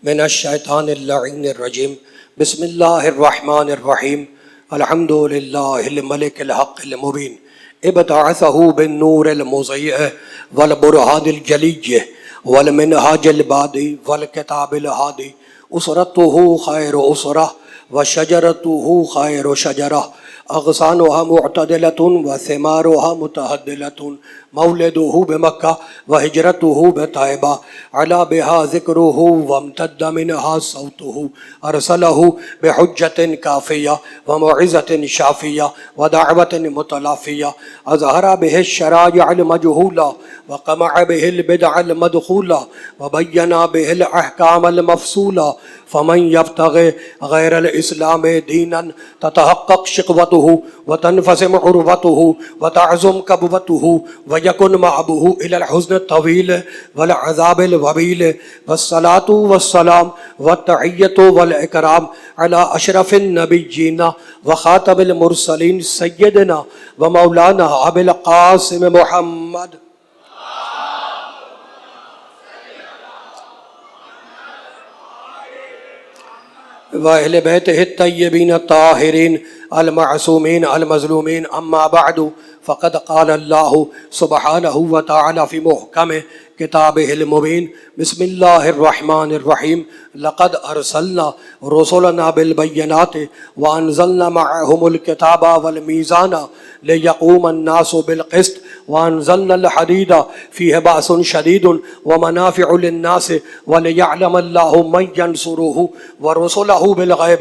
من الشیطان اللعین الرجیم بسم اللہ الرحمن الرحیم الحمد للہ الملک الحق المبین ابتعثہ بالنور المضیء والبرہان الجلی والمنہاج البادی والکتاب الہادی اسرتہ خیر اسرہ وشجرتہ خیر شجرہ اغصانها معتدلة وثمارها متهدلة مولده بمكة وهجرته بطيبة على بها ذكره وامتد منها صوته أرسله بحجة كافية وموعظة شافية ودعوة متلافية أظهر به الشرائع المجهولة وقمع به البدع المدخولة وبين به الأحكام المفصولة فمن يبتغي غير الإسلام دينا تتحقق شقوته وتنفسم عروته وتعظم كبوته ويكن معبه إلى الحزن الطويل والعذاب الوبيل والصلاة والسلام والتحية والإكرام على أشرف النبيين وخاتم المرسلين سيدنا ومولانا أبي القاسم محمد وأهل بيته الطيبين الطاهرين المعصومين المظلومين أما بعد فقد قال الله سبحانه وتعالى في محكم كتابه المبين بسم الله الرحمن الرحيم لقد أرسلنا رسلنا بالبينات وأنزلنا معهم الكتاب والميزان ليقوم الناس بالقسط وأنزلنا الحديد فيه بأس شديد ومنافع للناس وليعلم الله من ينصره ورسله بالغيب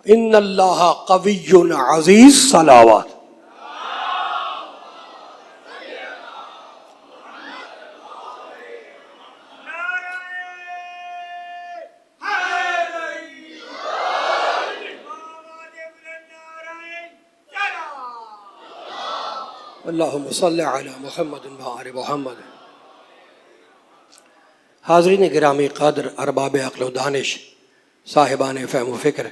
إن الله قوي عزيز صلوات اللہم صلی علی محمد وآل محمد۔ حاضرین گرامی قدر، ارباب عقل و دانش، صاحبان فہم و فکر،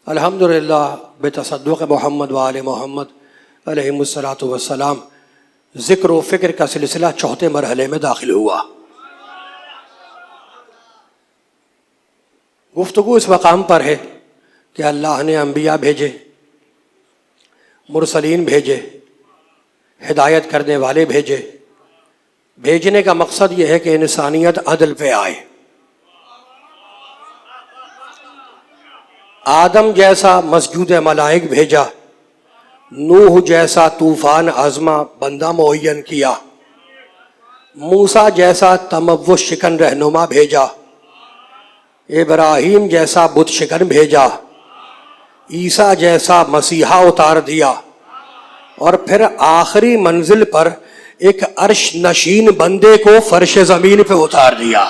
الحمدللہ بتصدق محمد وآل محمد علیہم الصلاۃ والسلام ذکر و فکر کا سلسلہ چوتھے مرحلے میں داخل ہوا۔ گفتگو اس مقام پر ہے کہ اللہ نے انبیاء بھیجے، مرسلین بھیجے، ہدایت کرنے والے بھیجے۔ بھیجنے کا مقصد یہ ہے کہ انسانیت عدل پہ آئے۔ آدم جیسا مسجود ملائک بھیجا، نوح جیسا طوفان آزما بندہ معین کیا، موسیٰ جیسا تموش شکن رہنما بھیجا، ابراہیم جیسا بت شکن بھیجا، عیسیٰ جیسا مسیحا اتار دیا، اور پھر آخری منزل پر ایک عرش نشین بندے کو فرش زمین پہ اتار دیا۔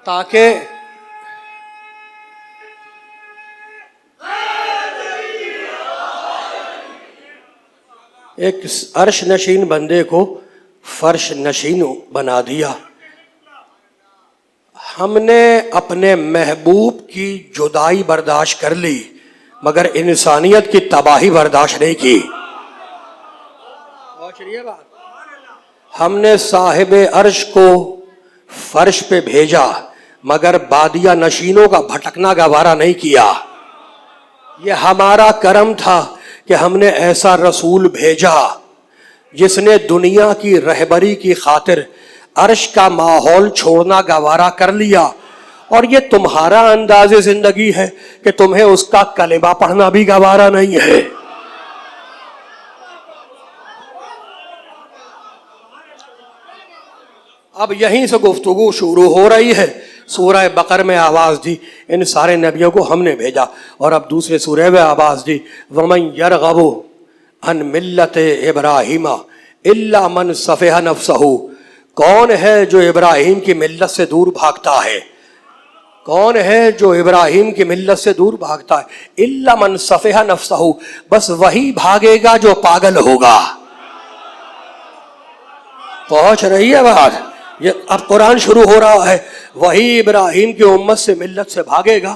تاکہ ایک عرش نشین بندے کو فرش نشین بنا دیا۔ ہم نے اپنے محبوب کی جدائی برداشت کر لی مگر انسانیت کی تباہی برداشت نہیں کی۔ ہم نے صاحب عرش کو فرش پہ بھیجا مگر بادیہ نشینوں کا بھٹکنا گوارا نہیں کیا۔ یہ ہمارا کرم تھا کہ ہم نے ایسا رسول بھیجا جس نے دنیا کی رہبری کی خاطر عرش کا ماحول چھوڑنا گوارا کر لیا، اور یہ تمہارا انداز زندگی ہے کہ تمہیں اس کا کلمہ پڑھنا بھی گوارا نہیں ہے۔ اب یہیں سے گفتگو شروع ہو رہی ہے۔ سورہ بقرہ میں آواز دی، ان سارے نبیوں کو ہم نے بھیجا، اور اب دوسرے سورہ میں آواز دی، وَمَن يَرْغَبُ عَن مِلَّةِ إِبْرَاهِيمَ إِلَّا مَنْ صَفِحَ نَفْسَهُ۔ کون ہے جو ابراہیم کی ملت سے دور بھاگتا ہے؟ کون ہے جو ابراہیم کی ملت سے دور بھاگتا ہے؟ الا من صفح نفسہ، بس وہی بھاگے گا جو پاگل ہوگا۔ پہنچ رہی ہے بات؟ یہ اب قرآن شروع ہو رہا ہے، وہی ابراہیم کی امت سے ملت سے بھاگے گا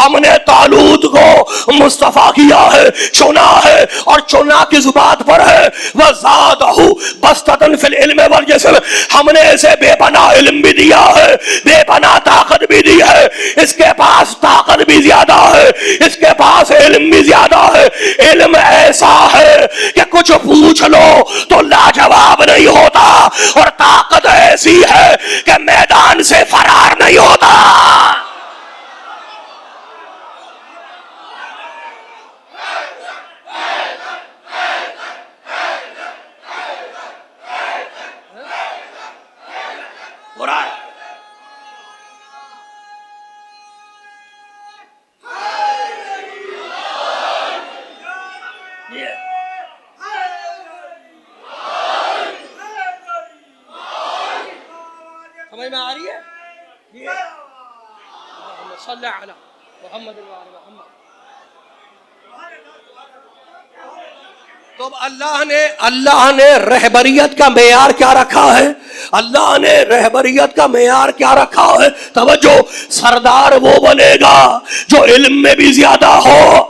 ہم نے طالوت کو مصطفیٰ کیا ہے، چنا ہے، اور چنا کی زبان پر ہے وَزَادَهُ بَسْطَةً فِي الْعِلْمِ وَالْجِسْمِ، ہم نے اسے بے پناہ علم بھی دیا ہے، بے پناہ طاقت بھی دی ہے، اس کے پاس طاقت بھی زیادہ ہے، اس کے پاس علم بھی زیادہ ہے، علم ایسا ہے کہ کچھ پوچھ لو تو لاجواب نہیں ہوتا، اور طاقت ایسی ہے کہ میدان سے فرار نہیں ہوتا۔ سمجھ میں آ رہی ہے؟ صلی علی محمد و آل محمد۔ تو اللہ نے رہبریت کا معیار کیا رکھا ہے؟ اللہ نے رہبریت کا معیار کیا رکھا ہے؟ توجہ، سردار وہ بنے گا جو علم میں بھی زیادہ ہو۔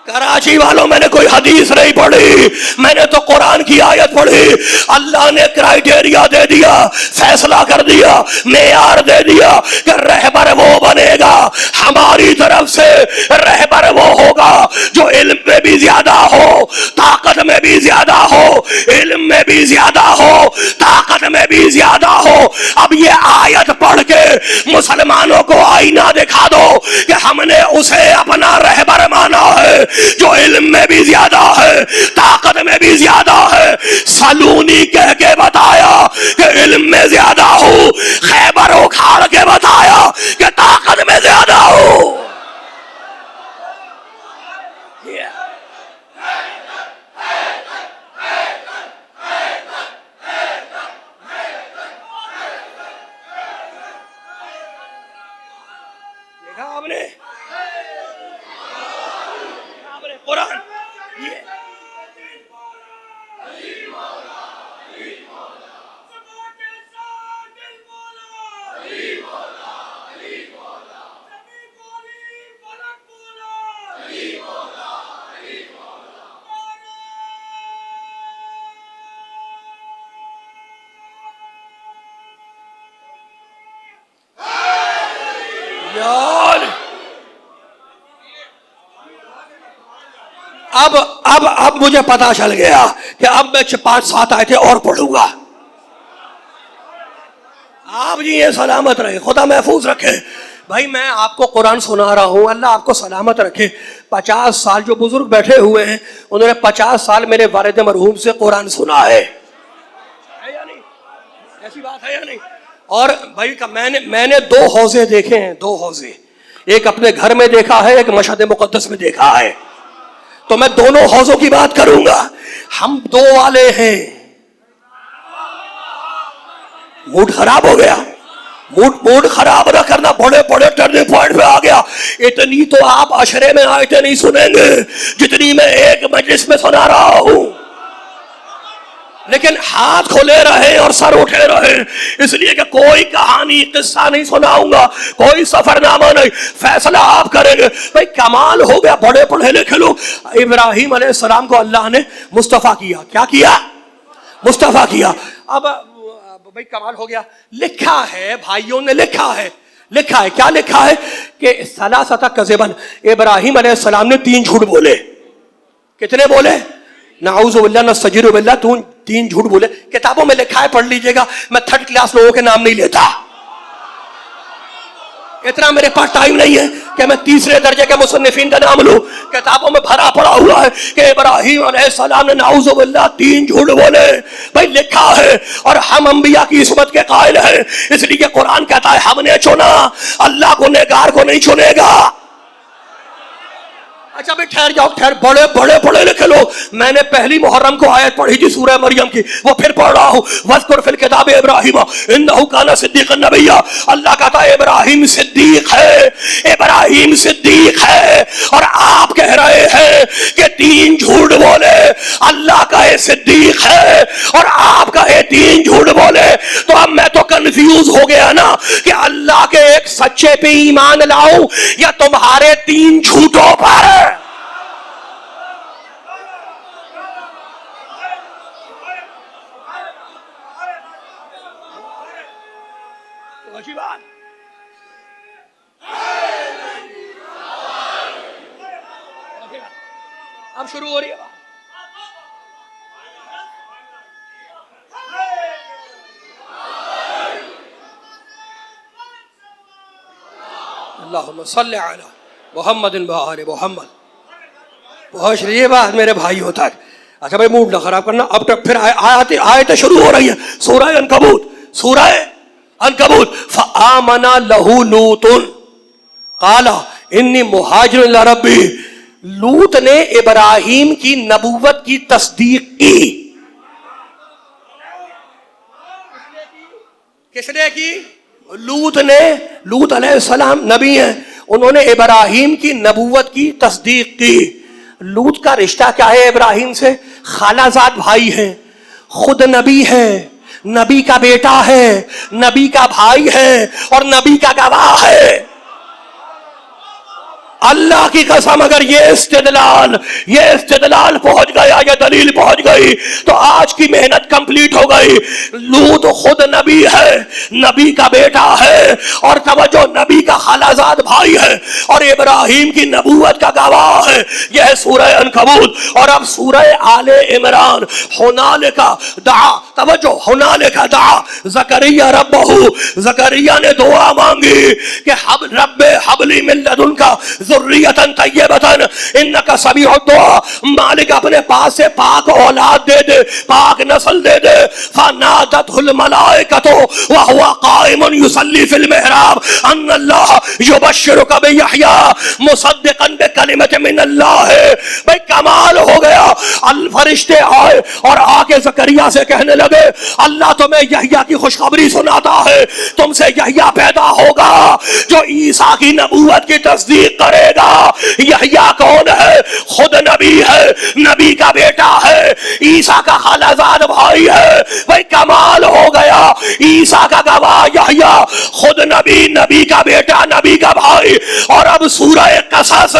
کراچی والوں، میں نے کوئی حدیث نہیں پڑھی، میں نے تو قرآن کی آیت پڑھی۔ اللہ نے کرائیٹیریا دے دیا، فیصلہ کر دیا، معیار دے دیا کہ رہبر وہ بنے گا، ہماری طرف سے رہبر وہ ہوگا جو علم میں بھی زیادہ ہو، طاقت میں بھی زیادہ ہو، علم میں بھی زیادہ ہو، طاقت میں بھی زیادہ ہو۔ اب یہ آیت پڑھ کے مسلمانوں کو آئینہ دکھا دو کہ ہم نے اسے اپنا رہبر مانا ہے جو علم میں بھی زیادہ ہے، طاقت میں بھی زیادہ ہے۔ سلونی کہہ کے بتایا کہ علم میں زیادہ ہوں، خیبر اکھاڑ کے بتایا کہ طاقت میں زیادہ ہوں۔ دیکھا آپ نے قرآن، اب مجھے پتا چل گیا کہ اب میں 5-7 آیتیں اور پڑھوں گا۔ آپ جی یہ سلامت رہے، خدا محفوظ رکھے۔ بھائی میں آپ کو قرآن سنا رہا ہوں، اللہ آپ کو سلامت رکھے۔ 50 سال جو بزرگ بیٹھے ہوئے ہیں انہوں نے 50 سال میرے والد مرحوم سے قرآن سنا ہے یا نہیں؟ ایسی بات ہے یا نہیں؟ اور بھائی میں نے 2 حوضے دیکھے ہیں، 2 حوضے، ایک اپنے گھر میں دیکھا ہے، ایک مشہد مقدس میں دیکھا ہے، تو میں دونوں حوضوں کی بات کروں گا۔ ہم 2 والے ہیں۔ موڈ خراب ہو گیا، موڈ خراب نہ کرنا، بڑے بڑے ٹرننگ پوائنٹ پہ آ گیا۔ اتنی تو آپ عشرے میں آیتیں نہیں سنیں گے جتنی میں ایک مجلس میں سنا رہا ہوں، لیکن ہاتھ کھلے رہے اور سر اٹھے رہے، اس لیے کہ کوئی کہانی قصہ نہیں سناؤں گا، کوئی سفر نامہ نہیں، فیصلہ آپ کریں گے۔ بھائی کمال ہو گیا، بڑے پڑھے لکھے لوگ۔ ابراہیم علیہ السلام کو اللہ نے مصطفیٰ کیا، کیا کیا؟ مصطفیٰ کیا۔ اب بھائی کمال ہو گیا، لکھا ہے بھائیوں نے، لکھا ہے کیا لکھا ہے کہ ثلاثۃ کذبا، ابراہیم علیہ السلام نے 3 جھوٹ بولے۔ کتنے بولے؟ نعوذ باللہ نستجیر باللہ، 3 جھوٹ بولے۔ کتابوں میں لکھا ہے، پڑھ لیجئے گا، میں 3rd کلاس لوگوں کے نام نہیں لیتا، اتنا میرے پاس ٹائم نہیں ہے کہ میں 3رے درجے کے مصنفین کا نام لوں۔ کتابوں میں بھرا پڑا ہوا ہے کہ ابراہیم علیہ السلام نے نعوذ باللہ 3 جھوٹ بولے۔ بھائی لکھا ہے، اور ہم انبیاء کی عصمت کے قائل ہیں، اس لیے قرآن کہتا ہے ہم نے چنا، اللہ گنہگار کو نہیں چنے گا۔ اچھا بھی ٹھہر جاؤ، بڑے بڑے پڑھے لکھے لوگ، میں نے پہلی محرم کو آیت پڑھی تھی سورہ مریم کی، وہ پھر پڑھ رہا ہوں، وَاذْكُرْ فِي الْكِتَابِ إِبْرَاهِيمَ إِنَّهُ كَانَ صِدِّيقًا نَبِيًّا۔ اللہ کہتا ہے ابراہیم صدیق ہے، ابراہیم صدیق ہے، اور آپ کہہ رہے ہیں کہ 3 جھوٹ بولے، اللہ کہے صدیق ہے اور آپ کہے 3 جھوٹ بولے، تو اب میں تو کنفیوز ہو گیا نا کہ اللہ کے ایک سچے پہ ایمان لاؤں یا تمہارے 3 جھوٹوں پر. اب شروع ہو رہی ہے بات. اللہم صلی علی محمد وآل محمد. پہنچ رہی ہے بات میرے بھائیوں تک. اچھا بھائی موڈ نہ خراب کرنا. اب تک پھر آیتیں شروع ہو رہی ہیں. سورہ عنکبوت فآمن لہ لوط قال انی مہاجر الی ربی. لوط نے ابراہیم کی نبوت کی تصدیق کی. کس نے کی؟ لوط نے. لوط علیہ السلام نبی ہیں, انہوں نے ابراہیم کی نبوت کی تصدیق کی. لوط کا رشتہ کیا ہے ابراہیم سے؟ خالہ زاد بھائی ہیں, خود نبی ہے, نبی کا بیٹا ہے, نبی کا بھائی ہے اور نبی کا گواہ ہے. اللہ کی قسم اگر یہ استدلال پہنچ گیا, یہ دلیل پہنچ گئی تو آج کی محنت کمپلیٹ ہو گئی. لوط خود نبی ہے, نبی کا بیٹا ہے اور توجہ نبی کا خالازاد بھائی ہے اور ابراہیم کی نبوت کا گواہ ہے. یہ ہے سورہ عنکبوت. اور اب سورہ آل عمران. ہنالک دعا, توجہ ہنالک دعا زکریا ربہ. زکریا نے دعا مانگی کہ رب ہب لی من لدنک ذریۃ طیبۃ انک سمیع الدعاء. مالک اپنے پاس سے پاک اولاد دے دے, پاک نسل دے دے. فنادتہ الملائکۃ وہو قائم یصلی فی المحراب ان اللہ یبشرک بیحییٰ مصدقا بکلمۃ من اللہ. بھئی کمال ہو گیا. فرشتے آئے اور آ کے زکریا سے کہنے لگے اللہ تمہیں یحییٰ کی خوشخبری سناتا ہے, تم سے یحییٰ پیدا ہوگا جو عیسیٰ کی نبوت کی تصدیق کرے گا. یحییٰ کون ہے؟ خود نبی ہے, نبی کا بیٹا ہے, عیسیٰ کا خالازاد بھائی ہے. بھئی کمال ہو گیا. عیسیٰ کا گواہ یحییٰ, خود نبی, نبی کا بیٹا, نبی کا بھائی. اور اب سورہ قصص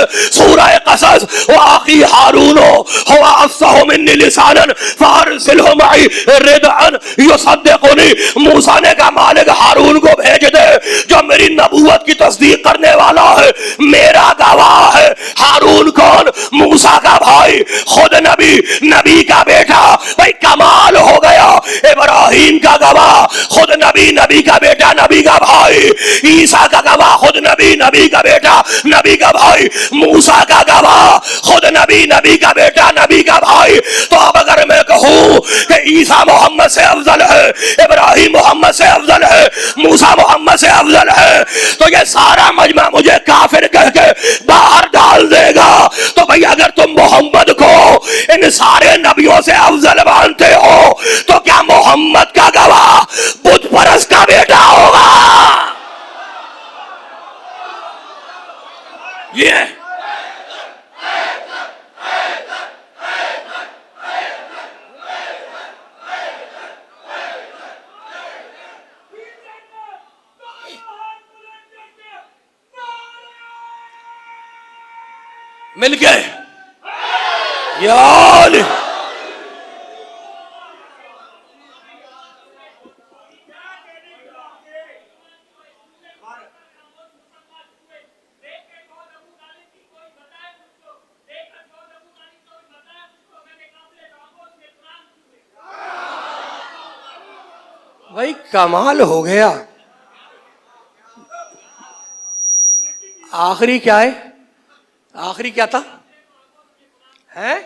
وآخی ہارون هو افصح منی لسانا فارسلہ معی ردعا یصدقنی. موسیٰ نے کہا مالک ہارون کو بھیج دے جو میری نبوت کی تصدیق کرنے والا ہے, میرا گواہ ہے. ہارون کون؟ موسیٰ کا بھائی, خود نبی, نبی کا بیٹا. بھائی کمال ہو گیا. ابراہیم کا گواہ, خود نبی, نبی کا بیٹا, نبی کا بھائی. عیسیٰ کا گواہ, خود نبی, نبی کا بیٹا, نبی کا بھائی. موسیٰ کا گواہ, خود نبی, نبی کا بیٹا, نبی کا بھائی. تو اب اگر میں کہوں کہ عیسیٰ محمد سے افضل ہے, ابراہیم محمد سے افضل ہے, موسیٰ محمد سے افضل ہے, تو یہ سارا مجمع مجھے کافر کہہ کے باہر ڈال دے گا. تو بھئی اگر تم محمد کو ان سارے نبیوں سے افضل مانتے ہو تو کیا محمد کا گواہ بت پرست کا بیٹا ہوگا؟ یہ مل گئے یار. بھائی کمال ہو گیا. آخری کیا ہے؟ آخری کیا تھا؟ ہے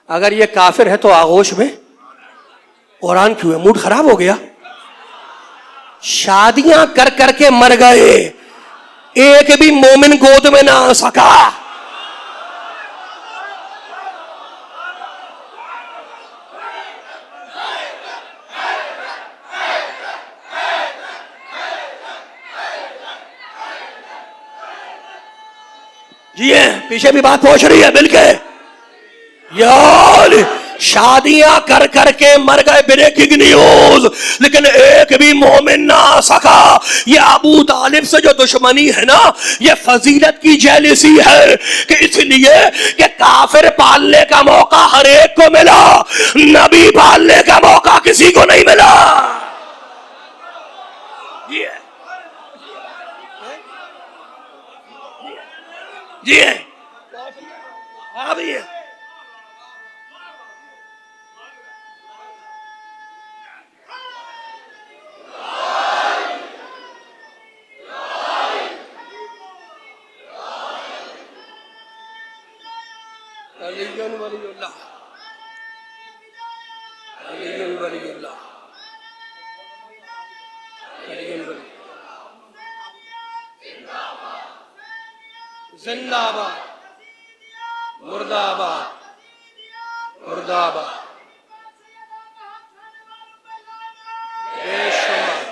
اگر یہ کافر ہے تو آغوش میں قرآن کیوں ہے؟ موڈ خراب ہو گیا. شادیاں کر کر کے مر گئے, ایک بھی مومن گود میں نہ آ سکا. جی پیچھے بھی بات پہنچ رہی ہے مل کے یار. شادیاں کر کر کے مر گئے, بریکنگ نیوز. لیکن یہ ابو طالب سے جو دشمنی ہے نا یہ فضیلت کی جیلسی ہے کہ اس لیے کہ کافر پالنے کا موقع ہر ایک کو ملا، نبی پالنے کا موقع کسی کو نہیں ملا. جی ہے ہاں بھی ہے. علی ولی اللہ، علی ولی اللہ، علی ولی زندہ آباد، مردہ آباد، مردہ آباد، بے شمار.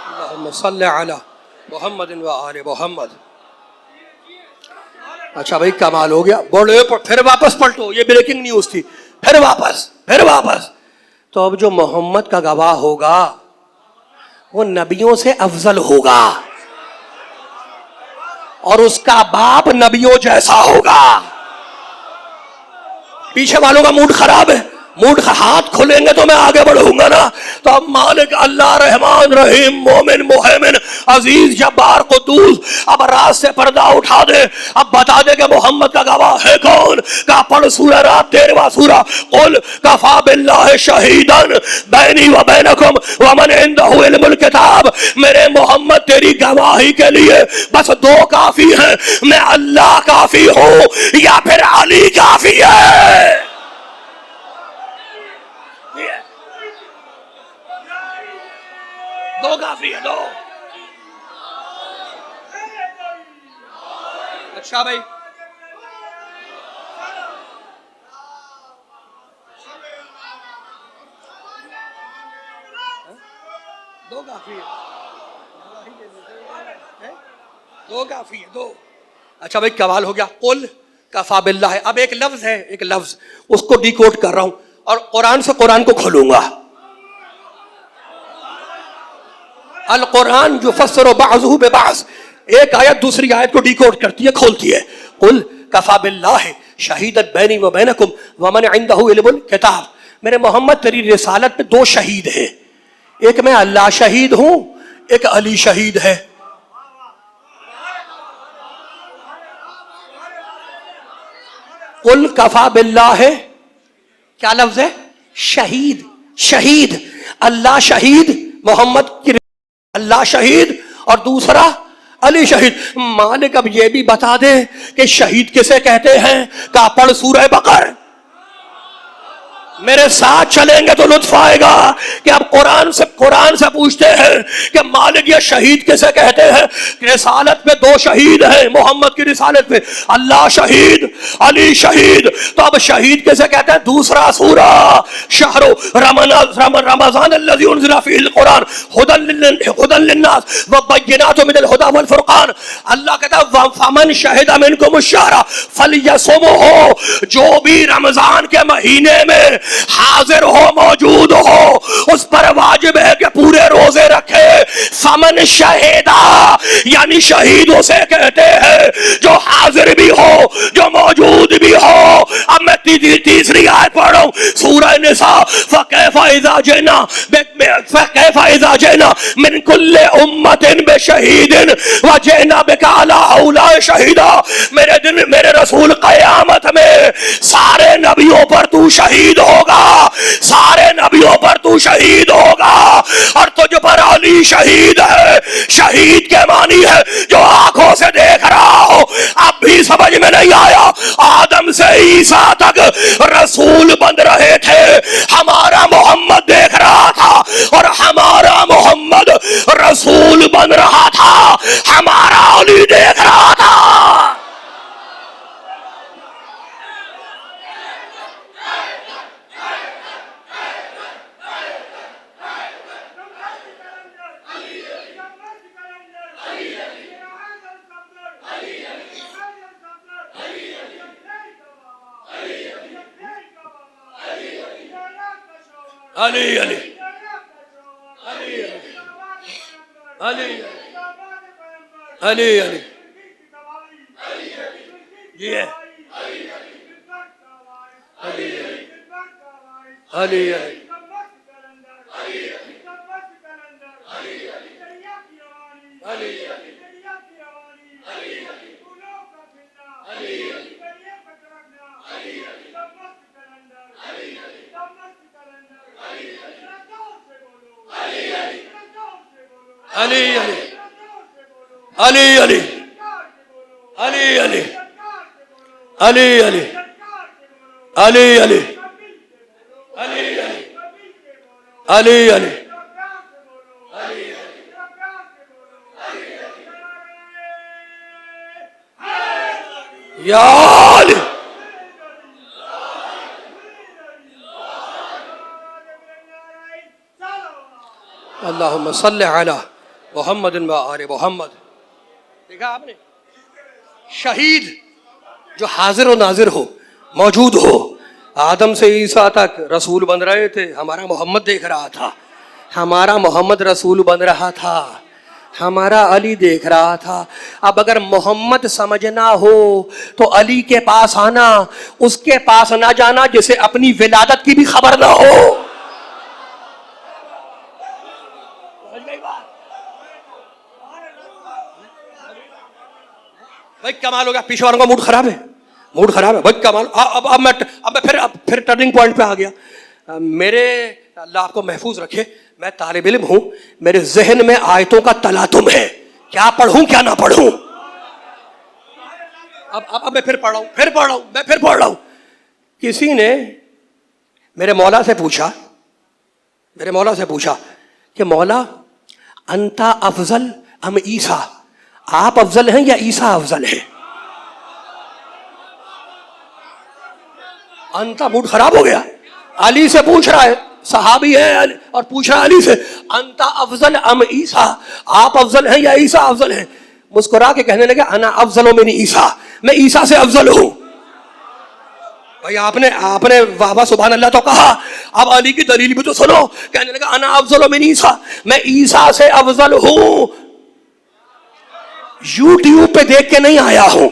اللہم صلی علی محمد و آل محمد. اچھا بھائی کمال ہو گیا، بولو پھر واپس پلٹو، یہ بریکنگ نیوز تھی. پھر واپس. تو اب جو محمد کا گواہ ہوگا وہ نبیوں سے افضل ہوگا اور اس کا باپ نبیوں جیسا ہوگا. پیچھے والوں کا موڈ خراب ہے، ہاتھ کھلیں گے تو میں آگے بڑھوں گا نا. تو اب مالک اللہ رحمان رحیم مومن محیمن عزیز جبار قدوس اب راز سے پردہ اٹھا دے، اب بتا دے کہ محمد کا گواہ ہے کون. کا پڑھ سورہ رات 13واں سورہ، قل کفا باللہ شہیدن بینی و بینکم ومن عندہ علم الکتاب. میرے محمد تیری گواہی کے لیے بس دو کافی ہیں، میں اللہ کافی ہوں یا پھر علی کافی ہے. دو کافی ہے، دو. اچھا بھائی دو کافی ہے، دو کافی ہے، دو. اچھا بھائی کمال ہو گیا. قل کفا باللہ. اب ایک لفظ ہے، ایک لفظ اس کو ڈی کوڈ کر رہا ہوں اور قرآن سے قرآن کو کھولوں گا. القرآن یفسر بعضہ ببعض، ایک آیت دوسری آیت کو ڈی کوڈ کرتی ہے، کھولتی ہے. قل کفا باللہ شہیدا بینی و بینکم ومن عندہ علم الکتاب. میرے محمد تیری رسالت میں دو شہید ہیں، ایک میں اللہ شہید ہوں، ایک علی شہید ہے. قل کفا باللہ کیا لفظ ہے؟ شہید. شہید اللہ شہید، محمد کی اللہ شہید اور دوسرا علی شہید. مالک اب یہ بھی بتا دے کہ شہید کسے کہتے ہیں. کا پڑھ سورہ بقرہ. میرے ساتھ چلیں گے تو لطف آئے گا کہ اب قرآن سے پوچھتے ہیں کہ مالک یہ شہید کسے کہتے ہیں. رسالت میں دو شہید ہیں، محمد کی رسالت میں اللہ شہید، علی شہید. تو اب شہید کسے کہتے ہیں؟ دوسرا سورہ شہر رمضان الذی انزل فیہ القرآن ھدی للناس وبینات من الھدی والفرقان. اللہ کہتا ہے فمن شہد منکم الشہر فلیصمہ. جو بھی رمضان کے مہینے میں حاضر ہو، موجود ہو، اس پر واجب ہے کہ پورے روزے رکھے. فمن شہیدہ یعنی شہید اسے کہتے ہیں جو حاضر بھی ہو، جو موجود بھی ہو. اب میں تیسری آیت پڑھ رہا ہوں سورہ نساء. فکیف اذا جئنا من کل امت بشہید وجئنا بک علی ہؤلاء شہیدا. میرے رسول قیامت میں سارے نبیوں پر تو شہید ہوگا، سارے نبیوں پر تو شہید ہوگا اور تجھ پر علی شہید ہے. شہید کے معنی ہے جو آنکھوں سے دیکھ رہا ہو. اب بھی سمجھ میں نہیں آیا؟ آدم سے عیسیٰ تک رسول بن رہے تھے، ہمارا محمد دیکھ رہا تھا اور ہمارا محمد رسول بن رہا تھا، ہمارا علی دیکھ رہا تھا. علی علی علی علی علی یہ علی علی علی علی علی علی علی علی علی علی علی علی علی علی یا علی اللہم صلی علی محمد و آل محمد. دیکھا آپ نے شہید جو حاضر و ناظر ہو, موجود ہو, آدم سے عیسیٰ تک رسول بن رہے تھے. ہمارا محمد دیکھ رہا تھا, ہمارا محمد رسول بن رہا تھا, ہمارا علی دیکھ رہا تھا. اب اگر محمد سمجھنا ہو تو علی کے پاس آنا, اس کے پاس نہ جانا جسے اپنی ولادت کی بھی خبر نہ ہو. بھائی کمال ہو گیا, پیچھے والوں کا موڈ خراب ہے, موڈ خراب ہے بھائی کمال. اب میں پھر ٹرننگ پوائنٹ پہ آ گیا. میرے اللہ آپ کو محفوظ رکھے, میں طالب علم ہوں, میرے ذہن میں آیتوں کا تلاطم ہے, کیا پڑھوں کیا نہ پڑھوں. اب میں پھر پڑھ رہا ہوں. کسی نے میرے مولا سے پوچھا کہ مولا انتا افضل ام عیسیٰ, آپ افضل ہیں یا عیسیٰ افضل ہے؟ انتا موڈ خراب ہو گیا, علی سے پوچھ رہا ہے, صحابی ہے اور پوچھ رہا ہے علی سے, انتا افضل ام عیسیٰ, آپ افضل ہیں یا عیسیٰ افضل ہیں؟ مسکرا کے کہنے لگے انا افضل من عیسیٰ, میں عیسیٰ سے افضل ہوں. بھائی آپ نے واہ واہ سبحان اللہ تو کہا, اب علی کی دلیل بھی تو سنو. کہنے لگا انا افضل من عیسیٰ, میں عیسیٰ سے افضل ہوں. یوٹیوب پہ دیکھ کے نہیں آیا ہوں,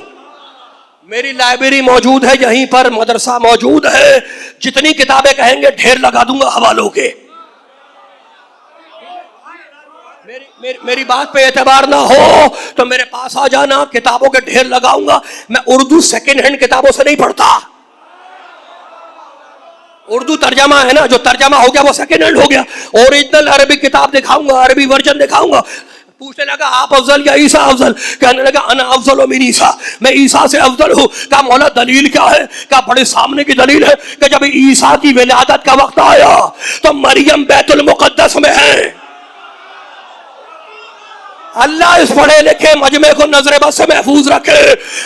میری لائبریری موجود ہے, یہیں پر مدرسہ موجود ہے, جتنی کتابیں کہیں گے ڈھیر لگا دوں گا حوالوں کے. میری بات پہ اعتبار نہ ہو تو میرے پاس آ جانا, کتابوں کے ڈھیر لگاؤں گا. میں اردو سیکنڈ ہینڈ کتابوں سے نہیں پڑھتا. اردو ترجمہ ہے نا, جو ترجمہ ہو گیا وہ سیکنڈ ہینڈ ہو گیا. اوریجنل عربی کتاب دکھاؤں گا, عربی ورژن دکھاؤں گا. پوچھنے لگا آپ افضل یا عیسیٰ افضل؟ کہنے لگا انا افضل من عیسیٰ, میں عیسیٰ سے افضل ہوں. کہا مولا دلیل کیا ہے؟ کہا بڑے سامنے کی دلیل ہے کہ جب عیسیٰ کی ولادت کا وقت آیا تو مریم بیت المقدس میں ہے. اللہ اس پڑھے لکھے مجمع کو نظر بد سے محفوظ رکھے.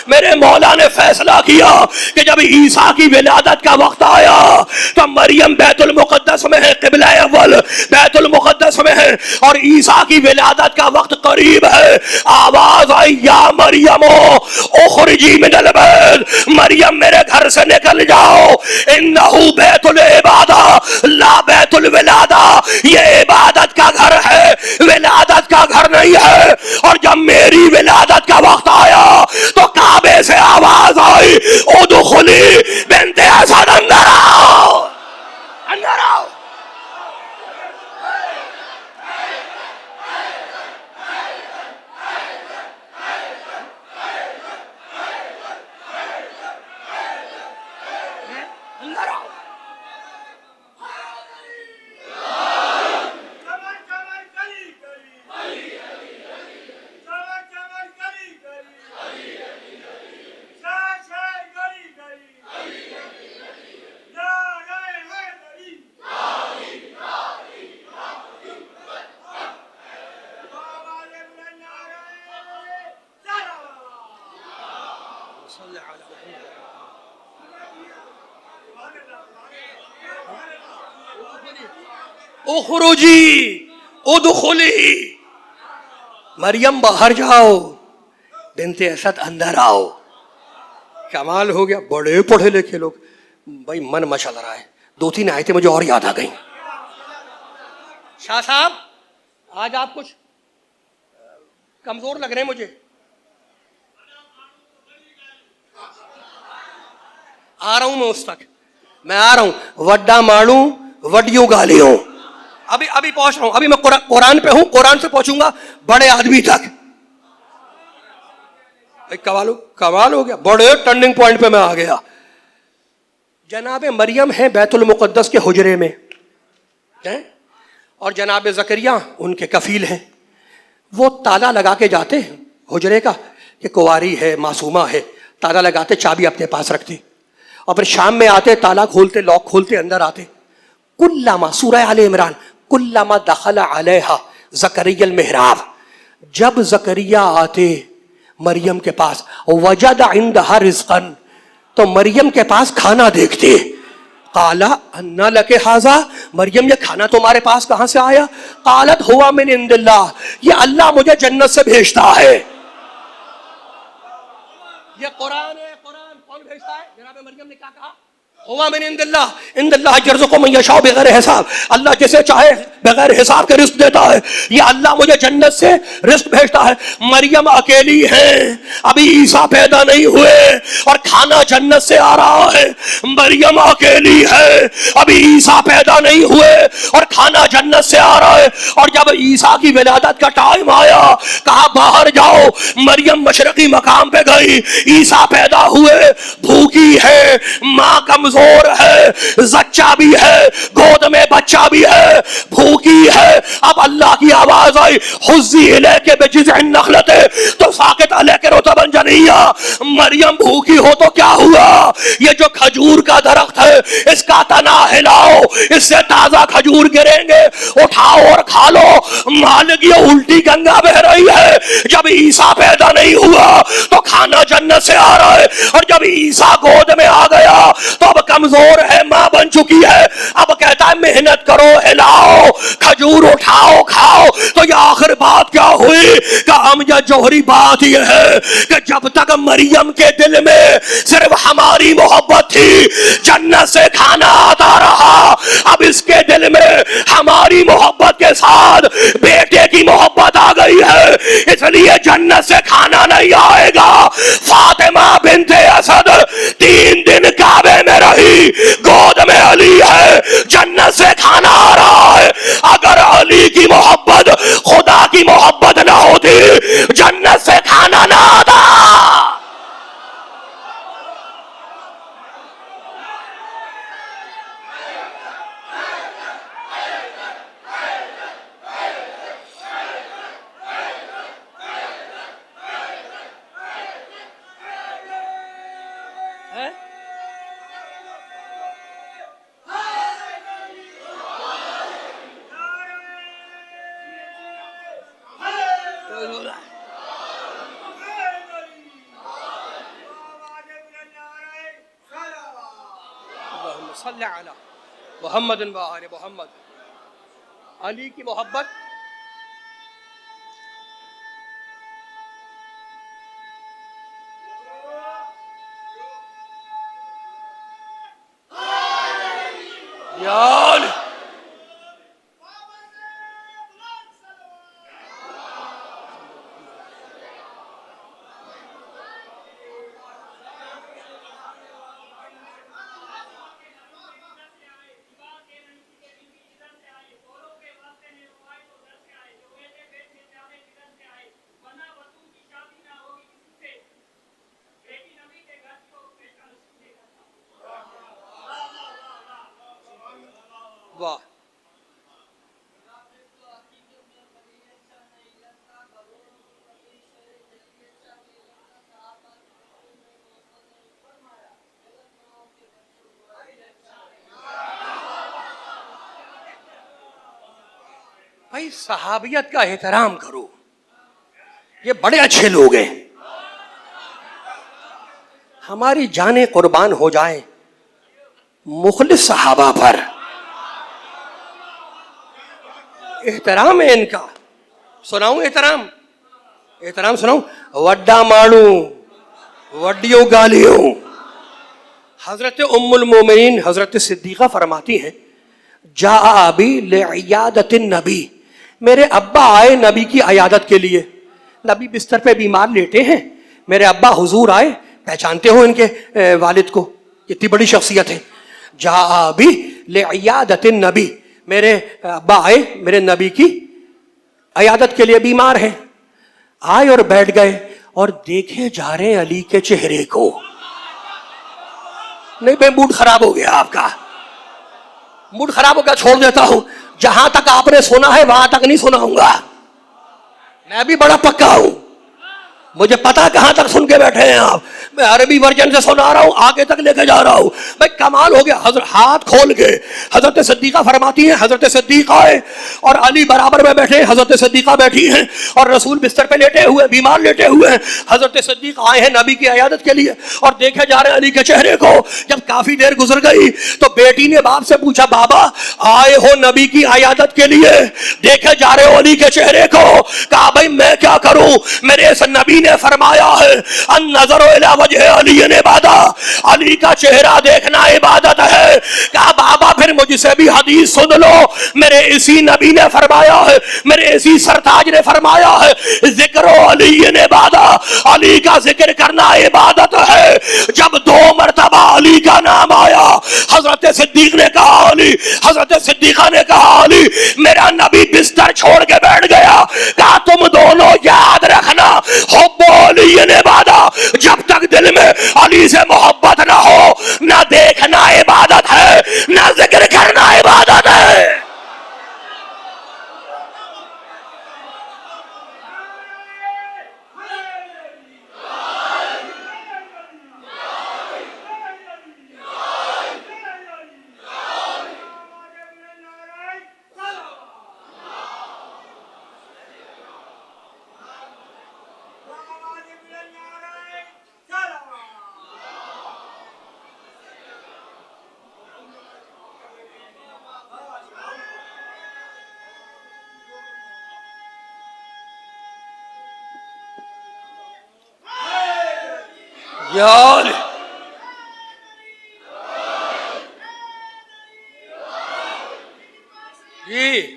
میرے مولا نے فیصلہ کیا کہ جب عیسیٰ کی ولادت کا وقت آیا تو مریم بیت المقدس میں ہے, قبلہ اول بیت المقدس میں ہے, اور عیسیٰ کی ولادت کا وقت قریب ہے. آواز آئی یا مریم اخرجی من البیت, مریم میرے گھر سے نکل جاؤ. انہ بیت العبادہ لا بیت الولادہ, یہ عبادت کا گھر ہے, ولادت کا گھر نہیں ہے. اور جب میری ولادت کا وقت آیا تو کعبے سے آواز آئی ادخلی بنت اسد, اندر آؤ, اندر آؤ. اخرجی ادخلی, مریم باہر جاؤ, بنت اسد اندر آؤ. کمال ہو گیا, بڑے پڑھے لکھے لوگ. بھائی من مچل رہا ہے, 2-3 آیتیں مجھے اور یاد آ گئیں. شاہ صاحب آج آپ کچھ کمزور لگ رہے ہیں مجھے. آ رہا ہوں میں اس تک, میں آ رہا ہوں. وڈا ماڑوں وڈیوں گالیوں, ابھی پہنچ رہا ہوں. ابھی میں قرآن پہ ہوں, قرآن سے پہنچوں گا بڑے آدمی تک. کمال ہو گیا, بڑے ٹرننگ پوائنٹ پہ میں آ گیا. جناب مریم ہیں بیت المقدس کے حجرے میں ہیں, اور جناب زکریہ ان کے کفیل ہیں. وہ تالا لگا کے جاتے ہیں حجرے کا کہ کنواری ہے, معصومہ ہے, تالا لگاتے, چابی اپنے پاس رکھتے, اور پھر شام میں آتے, تالا کھولتے, لاک کھولتے, اندر آتے. کلما, سورہ آل عمران, کلما دخل علیہا زکریا المحراب, جب زکریا آتے مریم کے پاس, وجد عندہا رزقا, تو مریم کے پاس کھانا دیکھتے. قال انا لک ھذا, مریم یہ کھانا تمہارے پاس کہاں سے آیا؟ قالت ہوا من عند اللہ, یہ اللہ مجھے جنت سے بھیجتا ہے. یہ قرآن ہے, قرآن کون بھیجتا ہے؟ جناب مریم نے کیا کہا؟ ہوا من عند اللہ, عند اللہ یرزق من یشاء بغیر حساب, اللہ جسے چاہے بغیر حساب کے رزق دیتا ہے. یہ اللہ مجھے جنت سے رزق بھیجتا ہے. مریم اکیلی ہے, ابھی عیسیٰ پیدا نہیں ہوئے, اور کھانا جنت سے آ رہا ہے. مریم اکیلی ہے, ابھی عیسیٰ پیدا نہیں ہوئے, اور کھانا جنت سے آ رہا ہے. اور جب عیسیٰ کی ولادت کا ٹائم آیا, کہا باہر جاؤ. مریم مشرقی مقام پہ گئی, عیسیٰ پیدا ہوئے, بھوکی ہے, ماں کمزور ہے, زچہ بھی ہے, گود میں بچہ بھی ہے, بھوکی ہے. اب اللہ کی آواز آئی, حزی الیک بجذع النخلۃ تساقط علیک رطبا جنیا. مریم بھوکی ہو تو کیا ہوا, یہ جو کھجور کا درخت ہے اس کا تنا ہلاؤ, اس سے تازہ کھجور گریں گے, اٹھاؤ اور کھا لو. مالک یہ الٹی گنگا بہ رہی ہے. جب عیسیٰ پیدا نہیں ہوا تو کھانا جنت سے آ رہا ہے, اور جب عیسیٰ گود میں آ گیا تو اب کمزور ہے, ماں بن چکی ہے. اب کہتا ہے محنت کرو, ہلاؤ, کھجور اٹھاؤ, کھاؤ. تو یہ آخر بات کیا ہوئی کہ ہم یہ جوہری بات یہ ہے کہ جب تک مریم کے دل میں صرف ہماری محبت تھی, جنت سے کھانا آتا رہا. اب اس کے دل میں ہماری محبت کے ساتھ بیٹے کی محبت آ گئی ہے, اس لیے جنت سے کھانا نہیں آئے گا. فاطمہ بنت اسد 3 دن کعبے میں رہی, گود میں علی ہے, جنت سے کھانا آ رہا ہے. اگر علی کی محبت خدا کی محبت نہ ہوتی, جنت سے کھانا نہ آتا. صلی علی محمد و آل محمد. علی کی محبت یار واہ. بھائی صحابیت کا احترام کرو, یہ بڑے اچھے لوگ ہیں. ہماری جانیں قربان ہو جائیں مخلص صحابہ پر. احترام ہے ان کا. سناؤں احترام سناؤں. وڈا ماڑوں وڈیوں گالیوں. حضرت ام المومنین حضرت صدیقہ فرماتی ہیں, جاء ابی لعیادت النبی, میرے ابا آئے نبی کی عیادت کے لیے. نبی بستر پہ بیمار لیٹے ہیں, میرے ابا حضور آئے, پہچانتے ہو ان کے والد کو, کتنی بڑی شخصیت ہے. جاء بھی لعیادت النبی, میرے ابا آئے میرے نبی کی عیادت کے لیے, بیمار ہیں. آئے اور بیٹھ گئے اور دیکھے جا رہے علی کے چہرے کو. نہیں بھائی موڈ خراب ہو گیا آپ کا, موڈ خراب ہو گیا, چھوڑ دیتا ہوں. جہاں تک آپ نے سنا ہے وہاں تک نہیں سناؤں گا, میں بھی بڑا پکا ہوں, مجھے پتا کہاں تک سن کے بیٹھے ہیں آپ. میں عربی ورژن سے سنا رہا ہوں, آگے تک لے کے جا رہا ہوں. بھائی کمال ہو گیا. حضرت ہاتھ کھول کے حضرت صدیقہ فرماتی ہیں, حضرت صدیقہ آئے اور علی برابر میں بیٹھے, حضرت صدیقہ بیٹھی ہیں اور رسول بستر پہ لیٹے ہوئے, بیمار لیٹے ہوئے ہیں. حضرت صدیقہ آئے ہیں نبی کی عیادت کے لیے اور دیکھے جا رہے ہیں علی کے چہرے کو. جب کافی دیر گزر گئی تو بیٹی نے باپ سے پوچھا, بابا آئے ہو نبی کی عیادت کے لیے, دیکھے جا رہے ہو علی کے چہرے کو. کہا بھائی میں کیا کروں, میرے اس نبی نے فرمایا ہے النظر الی وجہ علی عبادہ, علی کا چہرہ دیکھنا عبادت ہے. کہا بابا پھر مجھ سے بھی حدیث سن لو, میرے اسی نبی نے فرمایا ہے, میرے اسی سرتاج نے فرمایا ہے ذکر علی عبادہ, علی کا ذکر کرنا عبادت ہے. جب 2 مرتبہ علی کا نام آیا, حضرت صدیق نے کہا علی, حضرت صدیقہ نے کہا علی, میرا نبی بستر چھوڑ کے بیٹھ گیا. کہا تم دونوں یاد رکھنا, حب علی عبادہ, جب تک دل میں علی سے محبت نہ ہو, نہ دیکھنا عبادت ہے نہ ذکر کرنا عبادت ہے. یار جی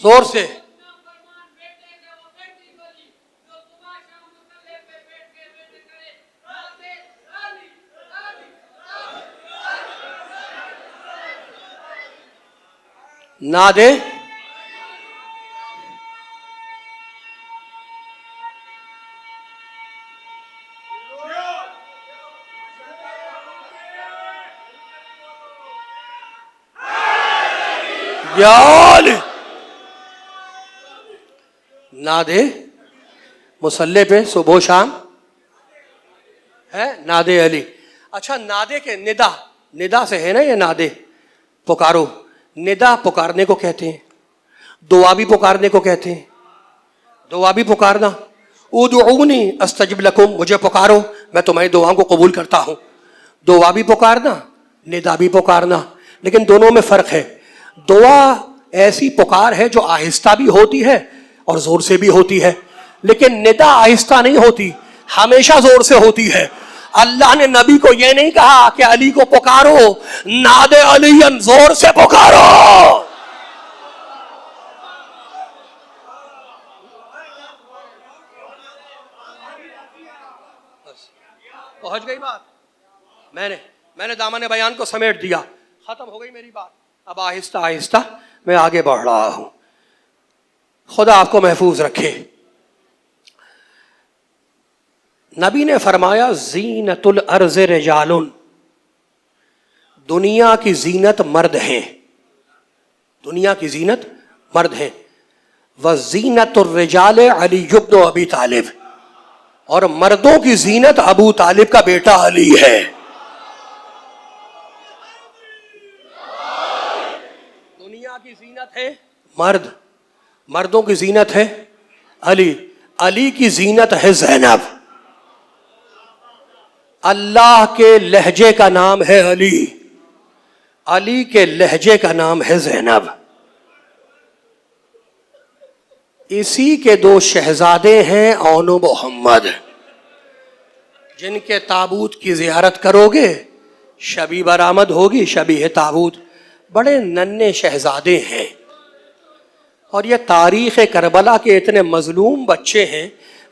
زور سے نہ دے. نادے مسلح پہ صبح و شام ہے نادے علی. اچھا نادے کے ندا, ندا سے ہے نا یہ نادے, پکارو. ندا پکارنے کو کہتے ہیں, دعا بھی پکارنے کو کہتے ہیں, دعا بھی پکارنا. ادعونی استجب لکم, مجھے پکارو میں تمہاری دعاؤں کو قبول کرتا ہوں. دعا بھی پکارنا, ندا بھی پکارنا, لیکن دونوں میں فرق ہے. دعا ایسی پکار ہے جو آہستہ بھی ہوتی ہے اور زور سے بھی ہوتی ہے, لیکن ندا آہستہ نہیں ہوتی, ہمیشہ زور سے ہوتی ہے. اللہ نے نبی کو یہ نہیں کہا کہ علی کو پکارو, نادے علی زور سے پکارو. پہنچ گئی بات, میں نے دامن بیان کو سمیٹ دیا, ختم ہو گئی میری بات. اب آہستہ آہستہ میں آگے بڑھ رہا ہوں. خدا آپ کو محفوظ رکھے. نبی نے فرمایا زینت الارض رجال, دنیا کی زینت مرد ہیں, دنیا کی زینت مرد ہیں. وزینت الرجال علی بن ابی طالب, اور مردوں کی زینت ابو طالب کا بیٹا علی ہے. دنیا کی زینت ہے مرد, مردوں کی زینت ہے علی, علی کی زینت ہے زینب. اللہ کے لہجے کا نام ہے علی, علی کے لہجے کا نام ہے زینب. اسی کے 2 شہزادے ہیں اون و محمد, جن کے تابوت کی زیارت کرو گے شبی برآمد ہوگی, شبیہ تابوت. بڑے ننھے شہزادے ہیں اور یہ تاریخ کربلا کے اتنے مظلوم بچے ہیں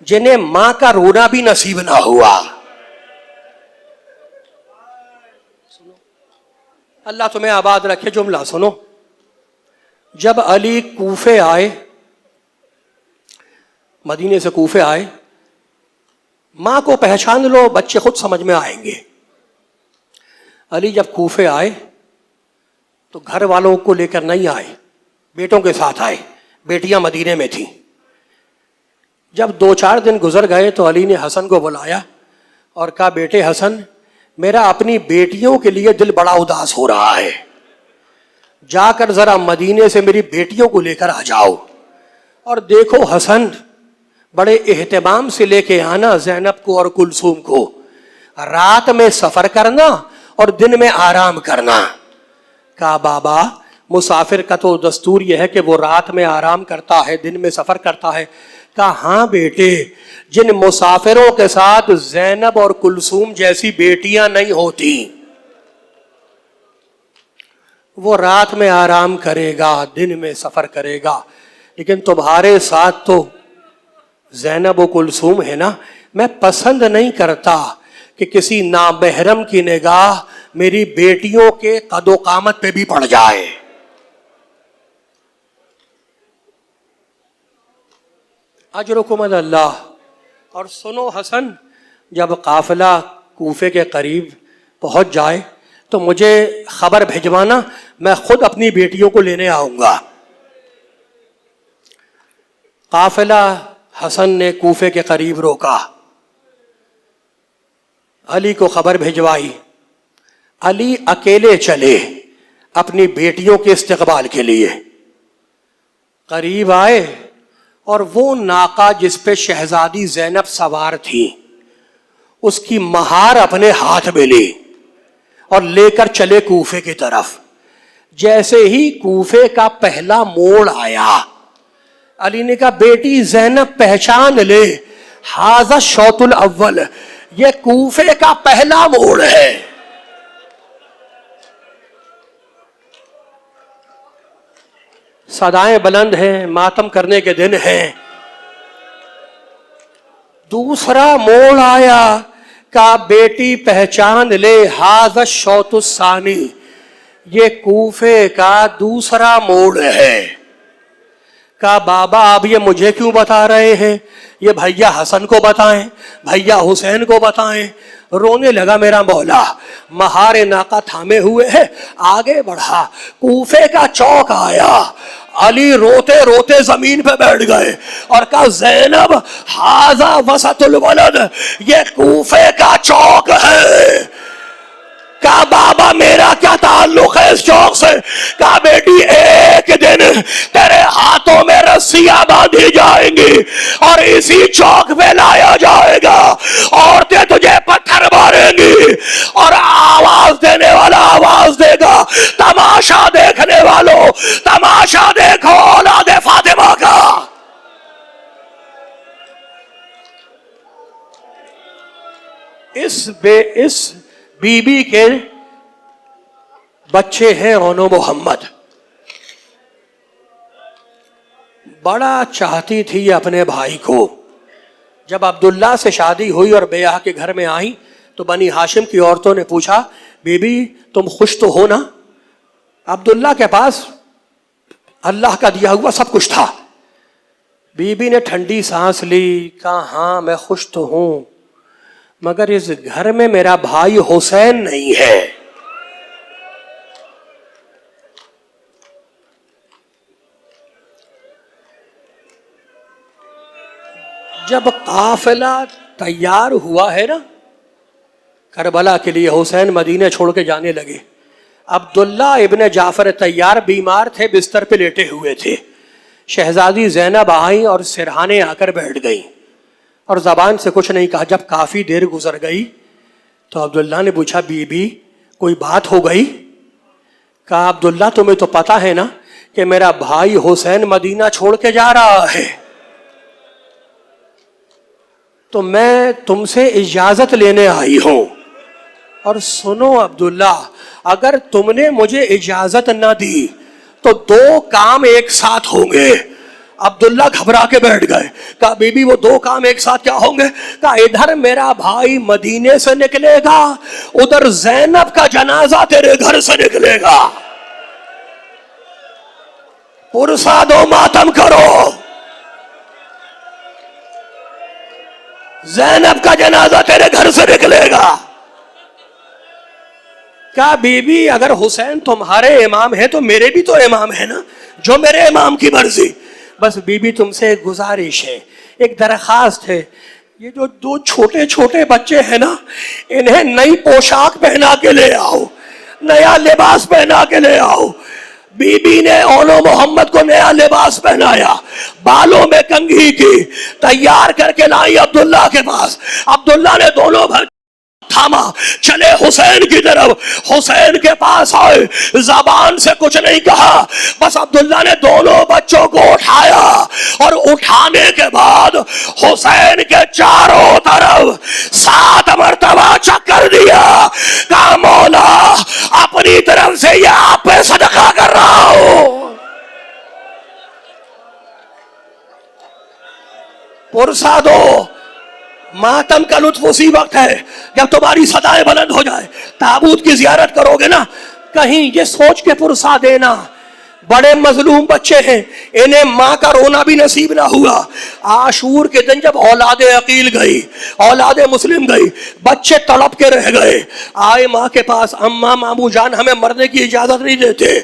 جنہیں ماں کا رونا بھی نصیب نہ ہوا. اللہ تمہیں آباد رکھے. جملہ سنو. جب علی کوفے آئے, مدینے سے کوفے آئے, ماں کو پہچان لو, بچے خود سمجھ میں آئیں گے. علی جب کوفے آئے تو گھر والوں کو لے کر نہیں آئے, بیٹوں کے ساتھ آئے. بیٹیاں مدینے میں تھیں. جب 2-4 دن گزر گئے تو علی نے حسن کو بلایا اور کہا, بیٹے حسن, میرا اپنی بیٹیوں کے لیے دل بڑا اداس ہو رہا ہے, جا کر ذرا مدینے سے میری بیٹیوں کو لے کر آ جاؤ. اور دیکھو حسن, بڑے اہتمام سے لے کے آنا زینب کو اور کلثوم کو. رات میں سفر کرنا اور دن میں آرام کرنا. کہا بابا, مسافر کا تو دستور یہ ہے کہ وہ رات میں آرام کرتا ہے, دن میں سفر کرتا ہے. کہا ہاں بیٹے, جن مسافروں کے ساتھ زینب اور کلثوم جیسی بیٹیاں نہیں ہوتی, وہ رات میں آرام کرے گا, دن میں سفر کرے گا. لیکن تمہارے ساتھ تو زینب و کلثوم ہے نا, میں پسند نہیں کرتا کہ کسی نامحرم کی نگاہ میری بیٹیوں کے قد و قامت پہ بھی پڑ جائے. اجرکم علی اللہ. اور سنو حسن, جب قافلہ کوفے کے قریب پہنچ جائے تو مجھے خبر بھیجوانا, میں خود اپنی بیٹیوں کو لینے آؤں گا. قافلہ حسن نے کوفے کے قریب روکا, علی کو خبر بھیجوائی. علی اکیلے چلے اپنی بیٹیوں کے استقبال کے لیے. قریب آئے اور وہ ناقہ جس پہ شہزادی زینب سوار تھی, اس کی مہار اپنے ہاتھ میں لی اور لے کر چلے کوفے کی طرف. جیسے ہی کوفے کا پہلا موڑ آیا, علی نے کہا, بیٹی زینب پہچان لے, ھذا الشوط الاول, یہ کوفے کا پہلا موڑ ہے. صدائیں بلند ہیں, ماتم کرنے کے دن ہیں. دوسرا موڑ آیا, کہا بیٹی پہچان لے, ھذا الشوط الثانی, یہ کوفے کا دوسرا موڑ ہے. کہا بابا اب یہ مجھے کیوں بتا رہے ہیں, یہ بھیا حسن کو بتائیں, بھیا حسین کو بتائیں. رونے لگا میرا مولا, مہار ناقہ تھامے ہوئے ہے, آگے بڑھا. کوفے کا چوک آیا, علی روتے روتے زمین پہ بیٹھ گئے اور کہا, زینب ھذا وسط البلد, یہ کوفے کا چوک ہے. کہا بابا میرا کیا تعلق ہے اس چوک سے؟ کہا بیٹی ایک دن تیرے ہاتھوں میں رسیاں باندھی جائیں گی اور اسی چوک پہ لایا جائے گا, عورتیں تجھے پتھر ماریں گی اور آواز دینے والا آواز دے گا, تماشا دیکھنے والوں تماشا دیکھو اولاد فاطمہ کا. اس بی بی کے بچے ہیں اونو محمد. بڑا چاہتی تھی اپنے بھائی کو. جب عبداللہ سے شادی ہوئی اور بیاہ کے گھر میں آئی تو بنی ہاشم کی عورتوں نے پوچھا, بی بی تم خوش تو ہو نا؟ عبداللہ کے پاس اللہ کا دیا ہوا سب کچھ تھا. بی بی نے ٹھنڈی سانس لی, کہا ہاں میں خوش تو ہوں, مگر اس گھر میں میرا بھائی حسین نہیں ہے. جب قافلہ تیار ہوا ہے نا کربلا کے لیے, حسین مدینے چھوڑ کے جانے لگے. عبداللہ ابن جعفر تیار بیمار تھے, بستر پہ لیٹے ہوئے تھے. شہزادی زینب آئیں اور سرہانے آ کر بیٹھ گئیں اور زبان سے کچھ نہیں کہا. جب کافی دیر گزر گئی تو عبداللہ نے پوچھا, بی بی کوئی بات ہو گئی؟ کہا عبداللہ تمہیں تو پتا ہے نا کہ میرا بھائی حسین مدینہ چھوڑ کے جا رہا ہے, تو میں تم سے اجازت لینے آئی ہوں. اور سنو عبداللہ, اگر تم نے مجھے اجازت نہ دی تو 2 کام ایک ساتھ ہوں گے. عبداللہ گھبرا کے بیٹھ گئے. کہا بی بی وہ دو کام ایک ساتھ کیا ہوں گے؟ کہا ادھر میرا بھائی مدینے سے نکلے گا، ادھر زینب کا جنازہ تیرے گھر سے نکلے گا. پرسا دو، ماتم کرو، زینب کا جنازہ تیرے گھر سے نکلے گا. کہا بی بی اگر حسین تمہارے امام ہے تو میرے بھی تو امام ہے نا، جو میرے امام کی مرضی. بس بی بی تم سے ایک گزارش ہے، ایک درخواست ہے، یہ جو دو چھوٹے چھوٹے بچے ہیں نا، انہیں نئی پوشاک پہنا کے لے آؤ، نیا لباس پہنا کے لے آؤ. بی بی نے اولو محمد کو نیا لباس پہنایا، بالوں میں کنگھی کی، تیار کر کے لائی عبداللہ کے پاس. عبداللہ نے دونوں بھر تھاما، چلے حسین کی طرف. حسین کے پاس آئے، زبان سے کچھ نہیں کہا، بس عبداللہ نے دونوں بچوں کو اٹھایا اور اٹھانے کے بعد حسین کے چاروں طرف 7 مرتبہ چکر دیا. کہا مولا اپنی طرف سے یہ آپ پہ صدقہ کر رہا ہوں. پرسا دو. ماتم کا لطف اسی وقت ہے جب تمہاری صدائیں بلند ہو جائے. تابوت کی زیارت کرو گے نا، کہیں یہ سوچ کے پرسا دینا بڑے مظلوم بچے ہیں، انہیں ماں کا رونا بھی نصیب نہ ہوا. عاشور کے دن جب اولاد عقیل گئی، اولاد مسلم گئی، بچے تڑپ کے رہ گئے. آئے ماں کے پاس، اماں مامو جان ہمیں مرنے کی اجازت نہیں دیتے.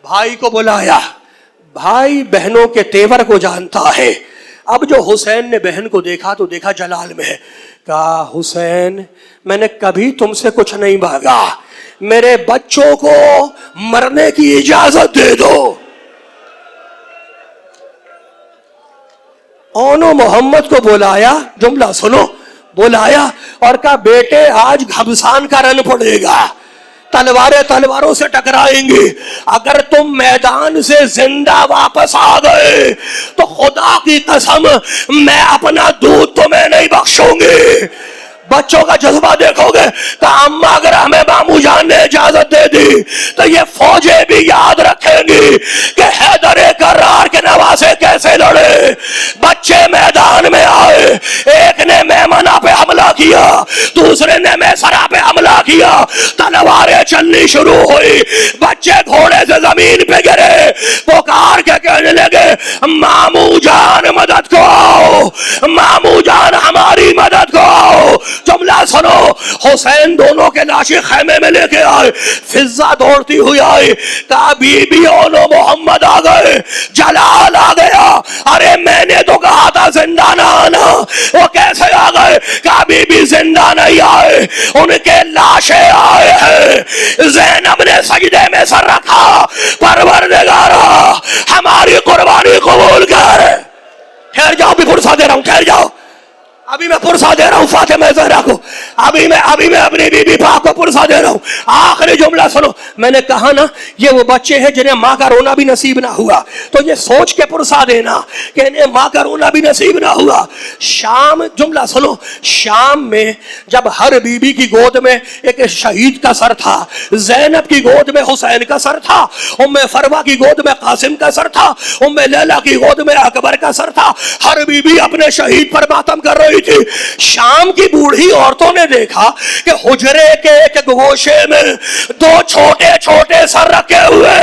بھائی کو بلایا، بھائی بہنوں کے تیور کو جانتا ہے. اب جو حسین نے بہن کو دیکھا تو دیکھا جلال میں. کہا حسین میں نے کبھی تم سے کچھ نہیں مانگا، میرے بچوں کو مرنے کی اجازت دے دو. اونو محمد کو بلایا، جملہ سنو، بلایا اور کہا بیٹے آج گھمسان کا رن پڑے گا، تلواریں تلواروں سے ٹکرائیں گی. اگر تم میدان سے زندہ واپس آ گئے تو خدا کی قسم میں اپنا دودھ تمہیں نہیں بخشوں گی. بچوں کا جذبہ دیکھو گے کہ اماں اگر ہمیں مامو جان نے اجازت دے دی تو یہ فوجیں بھی یاد رکھیں گی کہ حیدر کرار کے نواسے کیسے لڑے. بچے میدان میں آئے، ایک نے میمنہ پہ حملہ کیا، دوسرے نے میسرہ پہ حملہ کیا، تلواریں چلنی شروع ہوئی. بچے گھوڑے سے زمین پہ گرے، پکار کے کہنے لگے مامو جان مدد کو آؤ، مامو جان ہماری مدد کو آؤ. جملہ سنو، حسین دونوں کے لاشیں خیمے میں لے کے آئے. فضہ دوڑتی ہوئی آئی، کہا بی بی اولو محمد آ گئے، جلال آ گیا. ارے میں نے تو کہا تھا زندہ نہ آنا، وہ کیسے آ گئے؟ کہا بی بی زندہ نہیں آئے، ان کے لاشیں آئے ہیں. زینب نے سجدے میں سر رکھا، پروردگارا ہماری قربانی قبول کر. ٹھہر جاؤ، بھی فرصہ دے رہا ہوں، ٹھہر جاؤ، ابھی میں پرسا دے رہا ہوں فاطمہ زہرا کو، ابھی میں اپنی بی بی پاک کو پرسا دے رہا ہوں. آخری جملہ سنو، میں نے کہا نا یہ وہ بچے ہیں جنہیں ماں کا رونا بھی نصیب نہ ہوا، تو یہ سوچ کے پرسا دینا کہ انہیں ماں کا رونا بھی نصیب نہ ہوا. شام، جملہ سنو، شام میں جب ہر بی بی کی گود میں ایک شہید کا سر تھا، زینب کی گود میں حسین کا سر تھا، ام فروہ کی گود میں قاسم کا سر تھا، ام لیلہ کی گود میں اکبر کا سر تھا. ہر بی بی اپنے شہید پر ماتم کر رہی تھی. شام کی بوڑھی عورتوں نے دیکھا کہ حجرے کے ایک گوشے میں دو چھوٹے چھوٹے سر رکھے ہوئے،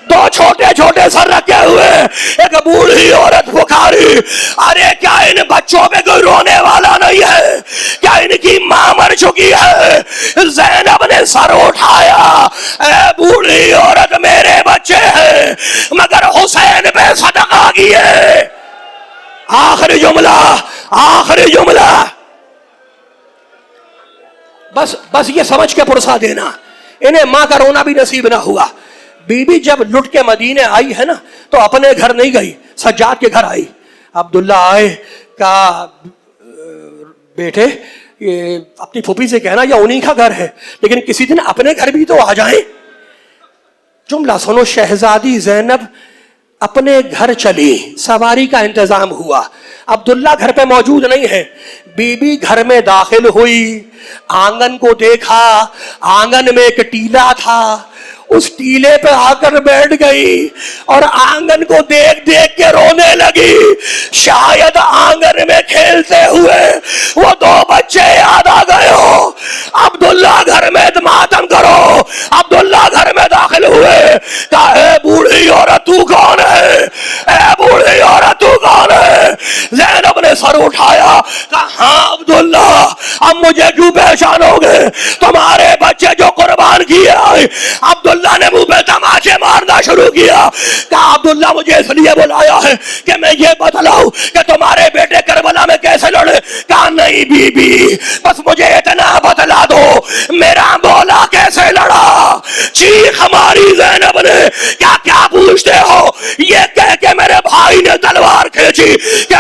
دو چھوٹے چھوٹے سر رکھے ہوئے. ایک بوڑھی عورت پکاری، ارے کیا ان بچوں پہ کوئی رونے والا نہیں ہے؟ کیا ان کی ماں مر چکی ہے؟ زینب نے سر اٹھایا، اے بوڑھی عورت میرے بچے ہیں مگر حسین پہ صدقہ کیے. آخری جملہ، آخری جملہ، بس یہ سمجھ کے پرسا دینا انہیں ماں کا رونا بھی نصیب نہ ہوا. بی بی جب لٹ کے مدینے آئی ہے نا تو اپنے گھر نہیں گئی، سجاد کے گھر آئی. عبداللہ آئے، کہا بیٹے یہ اپنی پھوپھی سے کہنا یہ انہی کا گھر ہے، لیکن کسی دن اپنے گھر بھی تو آ جائیں. جملہ سنو، شہزادی زینب اپنے گھر چلی، سواری کا انتظام ہوا، عبداللہ گھر پہ موجود نہیں ہے. بی بی گھر میں داخل ہوئی، آنگن کو دیکھا، آنگن میں ایک ٹیلا تھا، اس ٹیلے پہ آ کر بیٹھ گئی اور آنگن کو دیکھ دیکھ کے رونے لگی. شاید آنگن میں کھیلتے ہوئے وہ 2 بچے یاد آ گئے ہو. عبداللہ گھر میں ماتم کرو. عبداللہ گھر میں داخل ہوئے. کہا اے بوڑھی عورت تو کون ہے؟ اے بوڑھی عورت تو کون ہے؟ زینب نے سر اٹھایا. کہا ہاں عبداللہ، اب مجھے کیوں پہچانو گے؟ تمہارے بچے جو قربان کیے آئے. عبداللہ نے منہ پہ تماچے مارنا شروع کیا. کہا عبداللہ مجھے اس لیے بلایا ہے کہ میں یہ بتلاؤں کہ تمہارے بیٹے کربلا میں کیسے لڑے. کہا نہیں بی بی، بس مجھے اتنا بتلا دو میرا مولا کیسے لڑا. چیخ ہماری زینب نے. کیا کیا پوچھتے ہو؟ یہ کہہ کے میرے بھائی نے تلوار کھینچی کہ